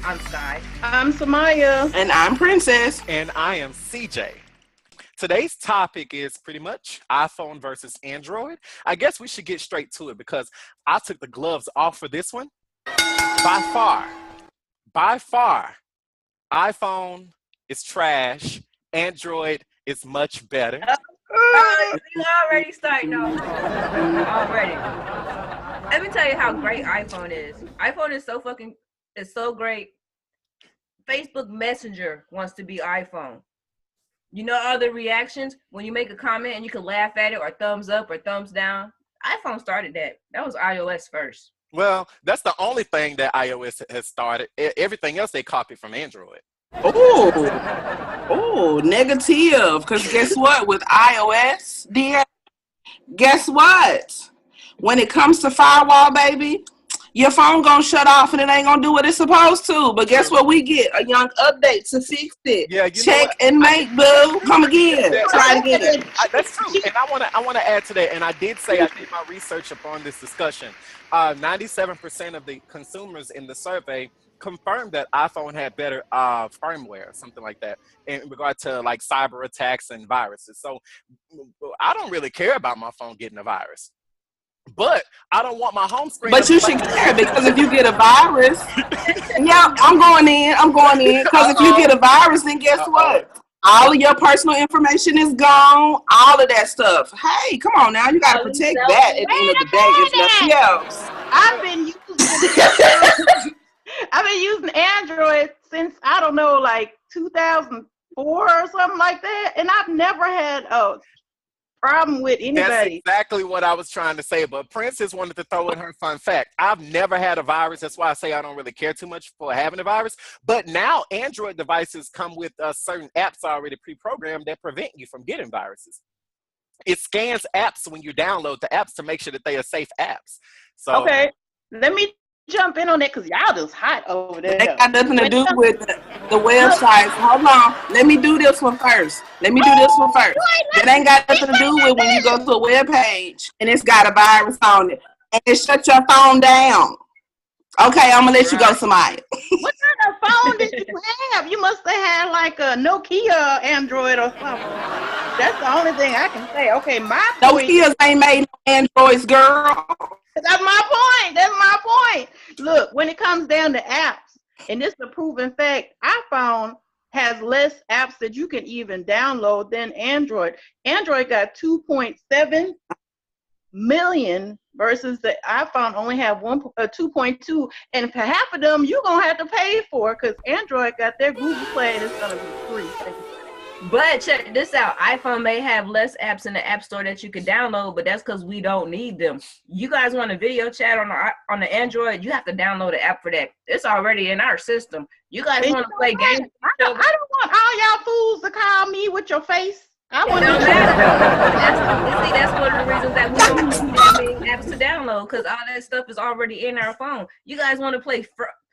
I'm Sky. I'm Samaya. And I'm Princess. And I am CJ. Today's topic is pretty much iPhone versus Android. I guess we should get straight to it because I took the gloves off for this one. By far, iPhone is trash. Android is much better. You already starting off already. Let me tell you how great iPhone is. iPhone is so great. Facebook Messenger wants to be iPhone. You know all the reactions when you make a comment and you can laugh at it or thumbs up or thumbs down? iPhone started that. That was iOS first. Well, that's the only thing that iOS has started. Everything else they copied from Android. Oh, negative. Because guess what? With iOS, dear, guess what? When it comes to firewall, baby, your phone gonna shut off and it ain't gonna do what it's supposed to. But guess what? We get a young update to fix it. Yeah, check and make, boo. Come again. Try again. That's true. And I want to add to that. And I did say I did my research upon this discussion. 97% of the consumers in the survey confirmed that iPhone had better firmware, something like that, in regard to like cyber attacks and viruses. So I don't really care about my phone getting a virus. But I don't want my home screen. But you should care because if you get a virus, yeah, I'm going in. Because if you get a virus, then guess what? All of your personal information is gone. All of that stuff. Hey, come on now. You got to protect that at the end of the day. If nothing else. I've been using Android since, I don't know, like 2004 or something like that. And I've never had a problem with anybody. That's exactly what I was trying to say. But Princess wanted to throw in her fun fact. I've never had a virus. That's why I say I don't really care too much for having a virus. But now Android devices come with certain apps already pre-programmed that prevent you from getting viruses. It scans apps when you download the apps to make sure that they are safe apps. So okay, let me jump in on that because y'all just hot over there. That got nothing to do with the websites. Hold on. Let me do this one first. That ain't got nothing to do with when you go to a web page and it's got a virus on it. And it shut your phone down. Okay, I'm going to let you go, Samaya. What kind of phone did you have? You must have had like a Nokia Android or something. That's the only thing I can say. Okay, my point. Nokias ain't made no Androids, girl. That's my point. Look, when it comes down to apps, and this is a proven fact, iPhone has less apps that you can even download than Android. Android got 2.7 million versus the iPhone only have 2.2, and for half of them you're gonna have to pay for because Android got their Google Play and it's gonna be free. But check this out. iPhone may have less apps in the App Store that you can download, but that's because we don't need them. You guys want a video chat on the Android, you have to download the app for that. It's already in our system. You guys want to play games? I don't want all y'all fools to call me with your face. I want to matter. That's one of the reasons that we don't need that many apps to download because all that stuff is already in our phone. You guys want to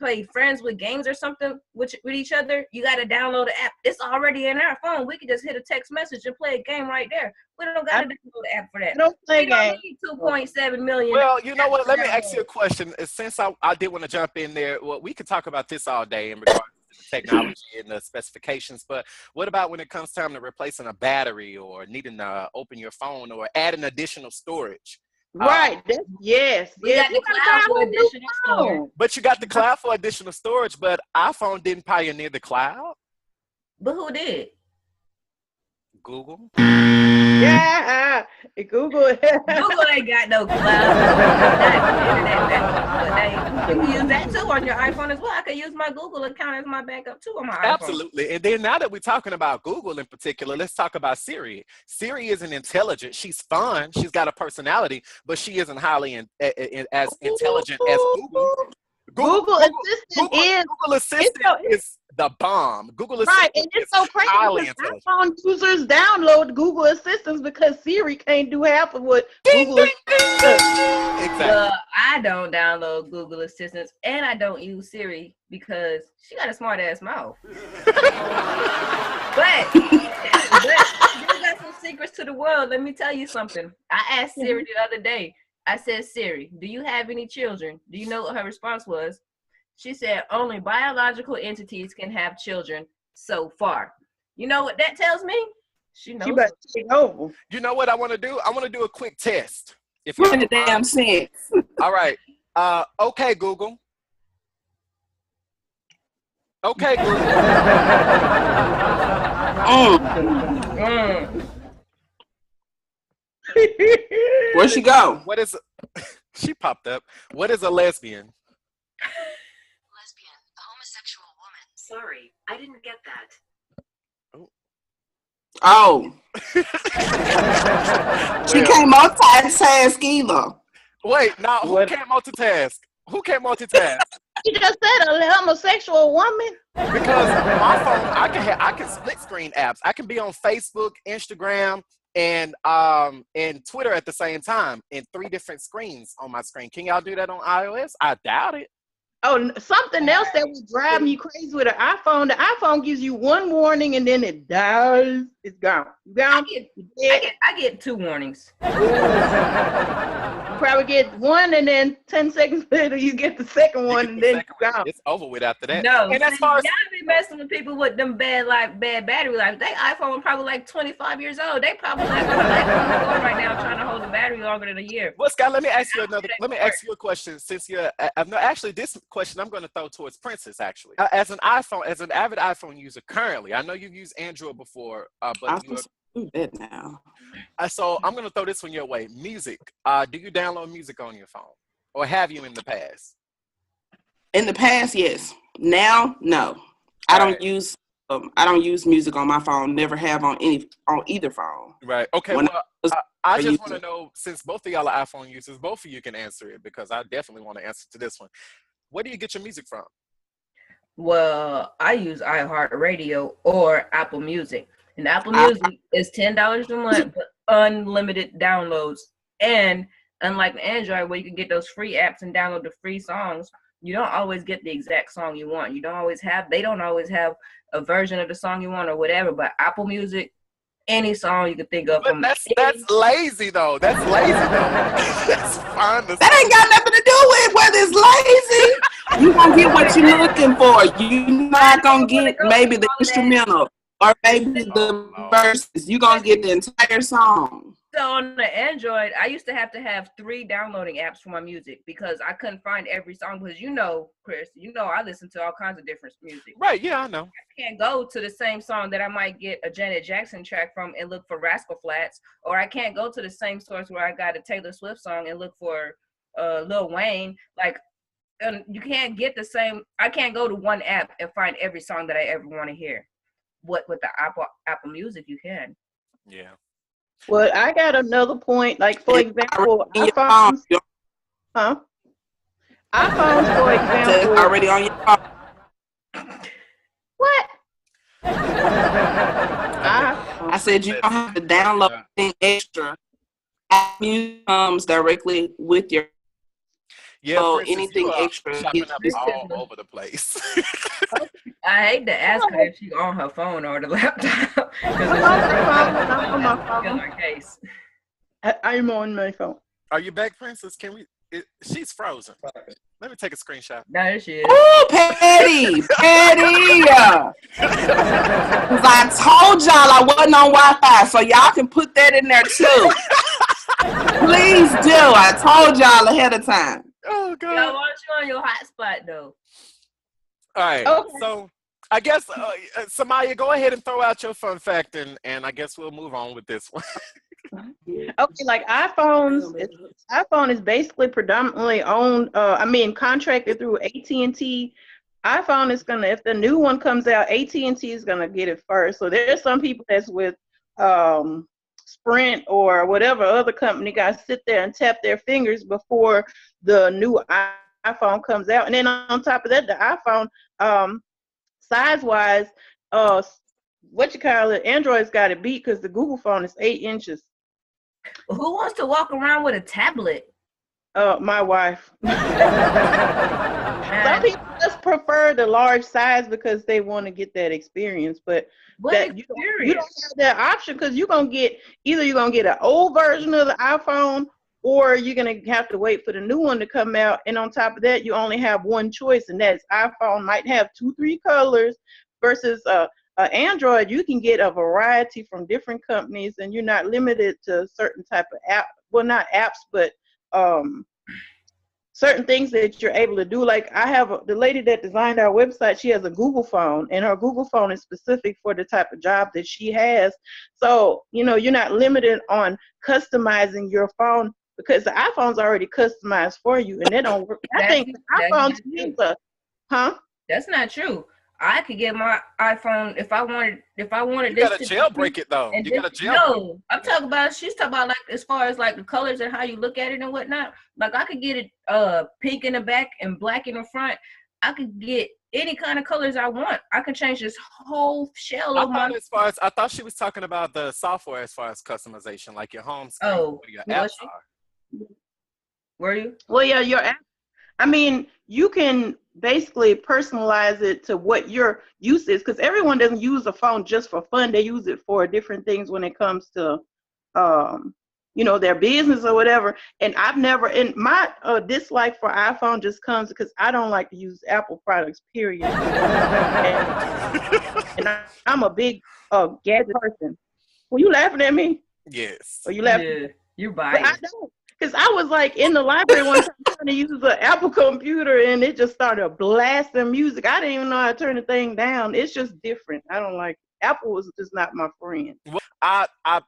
play friends with games or something with each other? You got to download the app. It's already in our phone. We can just hit a text message and play a game right there. We don't got to download the app for that. Don't play games. 2.7 million. Well, you know what? Let me ask you a question. Since I did want to jump in there, well, we could talk about this all day in regards technology and the specifications, but what about when it comes time to replacing a battery or needing to open your phone or adding additional storage? Right. Yes. We got the cloud for additional storage. But you got the cloud for additional storage, but iPhone didn't pioneer the cloud. But who did? Google. Yeah, Google. Google ain't got no cloud. You can use that too on your iPhone as well. I can use my Google account as my backup too on my iPhone. Absolutely. And then now that we're talking about Google in particular, let's talk about Siri. Siri isn't intelligent. She's fun. She's got a personality, but she isn't highly as intelligent as Google. Google Assistant is the bomb. Google Assistant right, and it's so crazy because iPhone users download Google Assistants because Siri can't do half of what Google does. Exactly. I don't download Google Assistants and I don't use Siri because she got a smart ass mouth. but you got some secrets to the world. Let me tell you something. I asked Siri the other day. I said, Siri, do you have any children? Do you know what her response was? She said only biological entities can have children so far. You know what that tells me? She knows. She better take over. You know what I want to do? I want to do a quick test. If What you in the damn sense? All right. Okay, Google. Okay, Google. Where'd she go? What is she popped up? What is a lesbian? Lesbian, a homosexual woman. Sorry, I didn't get that. Oh. She can't multitask either. Wait, now who can't multitask? Who can't multitask? You just said a homosexual woman. Because my phone, I can split screen apps. I can be on Facebook, Instagram, and Twitter at the same time in 3 different screens on my screen. Can y'all do that on iOS? I doubt it. Oh, something else that would drive me crazy with an iPhone. The iPhone gives you 1 warning and then it dies. It's gone. Gone. I get 2 warnings. You probably get 1 and then 10 seconds later you get the second one and then it's gone. It's over with after that. No, and as far as y'all be messing with people with them bad battery life. They iPhone probably like 25 years old. They probably like on an iPhone right now trying to hold the battery longer than a year. Well, Sky, let me ask you a question. Since you're, actually, this question I'm going to throw towards Princess. Actually, as an avid iPhone user currently, I know you've used Android before, but do that now. So I'm going to throw this one your way. Music. Do you download music on your phone, or have you in the past? In the past, yes. Now, no. I don't use music on my phone. Never have on either phone. Right. Okay. I just want to know, since both of y'all are iPhone users, both of you can answer it because I definitely want to answer to this one. Where do you get your music from? Well, I use iHeartRadio or Apple Music. And Apple Music is $10 a month, but unlimited downloads. And unlike Android, where you can get those free apps and download the free songs, you don't always get the exact song you want. They don't always have a version of the song you want or whatever. But Apple Music, any song you can think of. But that's lazy though. That's lazy though. That's fine. That ain't got nothing to do with whether it's lazy. You gonna get what you're looking for. You're not gonna get maybe the instrumental or maybe the verses. You're gonna get the entire song. So on the Android, I used to have 3 downloading apps for my music because I couldn't find every song. Because Chris, I listen to all kinds of different music. Right? Yeah, I know. I can't go to the same song that I might get a Janet Jackson track from and look for Rascal Flatts, or I can't go to the same source where I got a Taylor Swift song and look for Lil Wayne. And you can't get the same. I can't go to one app and find every song that I ever want to hear. With the Apple Music, you can. Yeah. Well, I got another point. Like, for example, iPhones. iPhones, for example. Already on your phone. What? I said you don't have to download anything extra. Apple Music comes directly with your. Yeah, so Princess, anything extra shopping up all over the place. I hate to ask her if she's on her phone or the laptop. I'm on my phone. Case. I'm on my phone. Are you back, Princess? She's frozen. Let me take a screenshot. There she is. Oh, Petty. Because I told y'all I wasn't on Wi-Fi, so y'all can put that in there too. Please do. I told y'all ahead of time. Oh, God. Yo, why don't you on your hotspot, though? All right. Okay. So I guess, Samaya, go ahead and throw out your fun fact, and I guess we'll move on with this one. Okay, like iPhone is basically predominantly owned, contracted through AT&T. iPhone is gonna, if the new one comes out, AT&T is gonna get it first. So there's some people that's with Sprint or whatever other company guys sit there and tap their fingers before the new iPhone comes out. And then on top of that, the iPhone, size-wise, Android's got it beat because the Google phone is 8 inches. Who wants to walk around with a tablet? My wife. Some people just prefer the large size because they want to get that experience, but you don't have that option because you're gonna get an old version of the iPhone or you're going to have to wait for the new one to come out. And on top of that, you only have one choice, and that's iPhone might have 2-3 colors versus Android. You can get a variety from different companies, and you're not limited to certain type of app. Well, not apps, but certain things that you're able to do. Like I have the lady that designed our website, she has a Google phone, and her Google phone is specific for the type of job that she has. So, you're not limited on customizing your phone because the iPhone's already customized for you, and they don't work. I think iPhones use That's not true. I could get my iPhone if I wanted. You gotta jailbreak it though. You gotta jailbreak. No, I'm talking about. She's talking about like as far as like the colors and how you look at it and whatnot. Like I could get it pink in the back and black in the front. I could get any kind of colors I want. I can change this whole shell of my. I thought she was talking about the software as far as customization, like your home screen. Oh, your apps are. Were you? Well, yeah, your app. I mean, you can basically personalize it to what your use is, because everyone doesn't use a phone just for fun. They use it for different things when it comes to, their business or whatever. And my dislike for iPhone just comes because I don't like to use Apple products, period. and I'm a big gadget person. Were you laughing at me? Yes. Are you laughing? Yeah, you're biased. But I don't. Because I was like in the library one time trying to use an Apple computer, and it just started blasting music. I didn't even know how to turn the thing down. It's just different. I don't like it. Apple was just not my friend.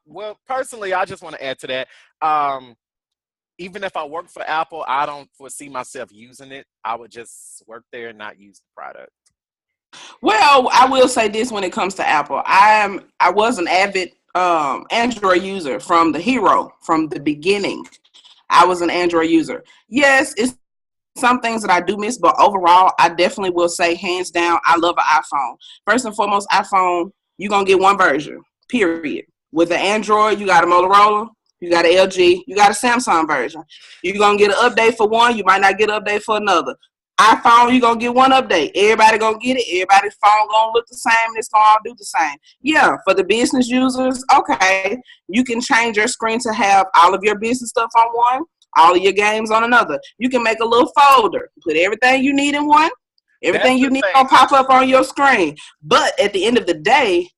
Well, personally, I just want to add to that. Even if I work for Apple, I don't foresee myself using it. I would just work there and not use the product. Well, I will say this when it comes to Apple. I was an avid Android user from the beginning. I was an Android user. Yes, it's some things that I do miss, but overall, I definitely will say hands down, I love an iPhone. First and foremost, iPhone, you're going to get one version, period. With an Android, you got a Motorola, you got an LG, you got a Samsung version. You're going to get an update for one, you might not get an update for another. iPhone, you're going to get one update. Everybody going to get it. Everybody's phone going to look the same. It's going to all do the same. Yeah, for the business users, okay, you can change your screen to have all of your business stuff on one, all of your games on another. You can make a little folder, put everything you need in one. Everything you need will pop up on your screen. But at the end of the day,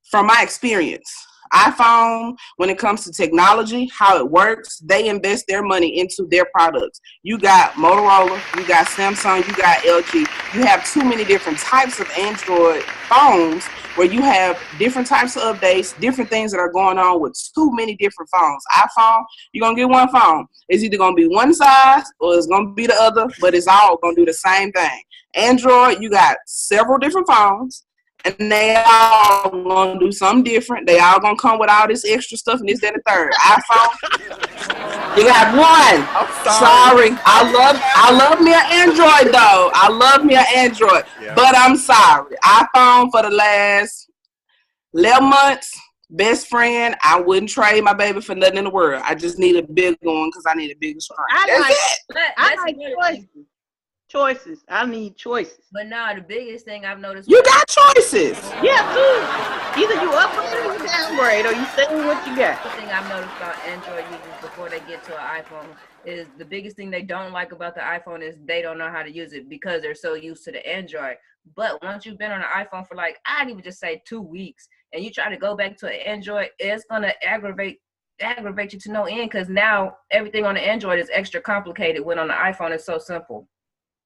from my experience, iPhone, when it comes to technology, how it works, they invest their money into their products. You got Motorola, you got Samsung, you got LG. You have too many different types of Android phones where you have different types of updates, different things that are going on with too many different phones. iPhone, you're going to get one phone. It's either going to be one size or it's going to be the other, but it's all going to do the same thing. Android, you got several different phones. And they all gonna do something different. They all gonna come with all this extra stuff and this, that, and the third. iPhone, you got one. I'm sorry. I love me an Android though. I love me an Android, but I'm sorry. iPhone for the last 11 months, best friend. I wouldn't trade my baby for nothing in the world. I just need a big one because I need a bigger screen. I like choices. I need choices. But now the biggest thing I've noticed. You got choices. Yeah, too. Either you upgrade or you downgrade, or you stay with what you got. The thing I've noticed about Android users before they get to an iPhone is the biggest thing they don't like about the iPhone is they don't know how to use it because they're so used to the Android. But once you've been on an iPhone for like, I'd even just say 2 weeks, and you try to go back to an Android, it's gonna aggravate you to no end because now everything on the Android is extra complicated when on the iPhone it's so simple.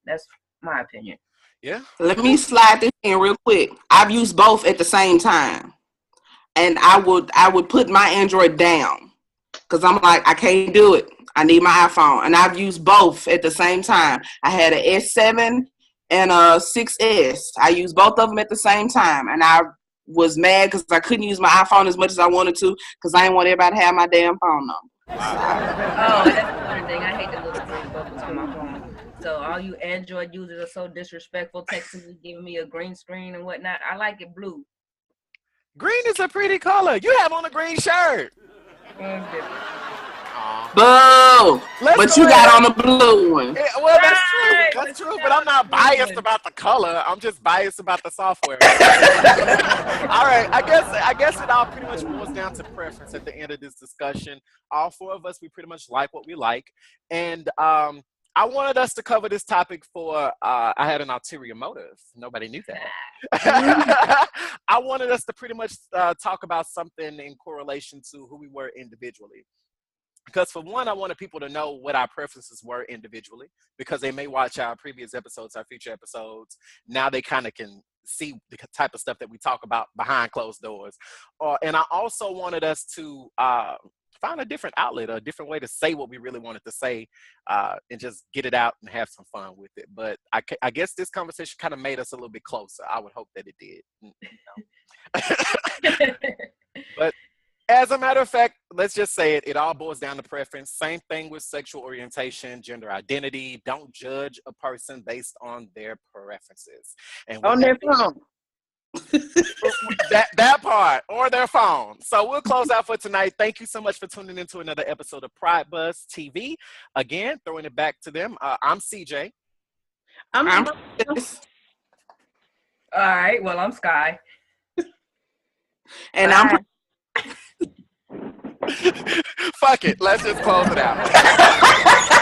That's my opinion. Yeah. Let me slide this in real quick. I've used both at the same time. And I would put my Android down because I'm like, I can't do it. I need my iPhone. And I've used both at the same time. I had an S7 and a 6S. I used both of them at the same time. And I was mad because I couldn't use my iPhone as much as I wanted to because I didn't want everybody to have my damn phone number. Oh, that's another thing. I hate the little green bubbles on my phone. So all you Android users are so disrespectful, texting me, giving me a green screen and whatnot. I like it blue. Green is a pretty color. You have on a green shirt. Boo! But you got on the blue one. Yeah, well, that's true. That's true. But I'm not biased about the color. I'm just biased about the software. All right. I guess it all pretty much boils down to preference at the end of this discussion. All four of us, we pretty much like what we like, and I wanted us to cover this topic for. I had an ulterior motive. Nobody knew that. I wanted us to pretty much talk about something in correlation to who we were individually. Because for one, I wanted people to know what our preferences were individually, because they may watch our previous episodes, our future episodes. Now they kind of can see the type of stuff that we talk about behind closed doors. And I also wanted us to find a different outlet, a different way to say what we really wanted to say, and just get it out and have some fun with it. But I guess this conversation kind of made us a little bit closer. I would hope that it did. But as a matter of fact, let's just say it all boils down to preference. Same thing with sexual orientation, gender identity. Don't judge a person based on their preferences. And On their phone. that part, or their phone. So we'll close out for tonight. Thank you so much for tuning into another episode of Pridebuzz TV. Again, throwing it back to them. I'm CJ. I'm All right. Well, I'm Skyye. and I'm Fuck it. Let's just close it out.